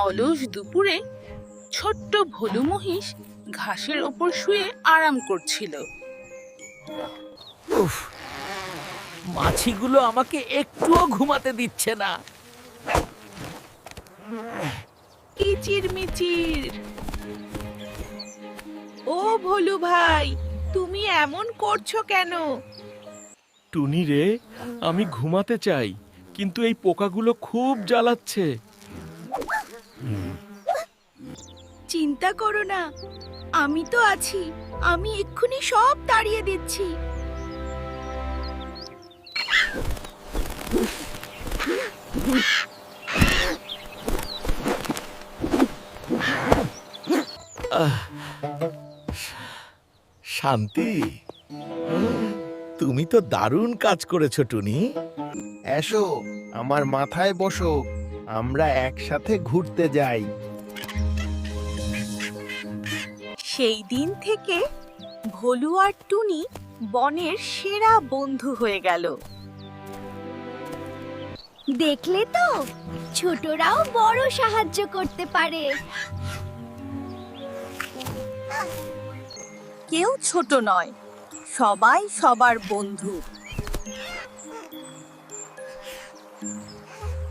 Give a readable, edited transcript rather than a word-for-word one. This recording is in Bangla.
অলস দুপুরে ছোট্ট ভোলু মহিষ ঘাসের ওপর শুয়ে আরাম করছিল। উফ, মাছিগুলো আমাকে একটুও ঘুমাতে দিচ্ছে না। কিচির মিচির। ও ভোলু ভাই, তুমি এমন করছো কেন? টুনি রে, আমি ঘুমাতে চাই, কিন্তু এই পোকাগুলো খুব জ্বালাচ্ছে। চিন্তা করো না, আমি তো আছি। আমি এক্ষুনি সব তাড়িয়ে দিচ্ছি। শান্তি, তুমি তো দারুণ কাজ করেছো টুনি। এসো আমার মাথায় বসো, আমরা একসাথে ঘুরতে যাই। সেই দিন থেকে ভোলু আর টুনি বনের সেরা বন্ধু হয়ে গেল। দেখলে তো, ছোটরাও বড় সাহায্য করতে পারে। কেউ ছোট নয়, সবাই সবার বন্ধু।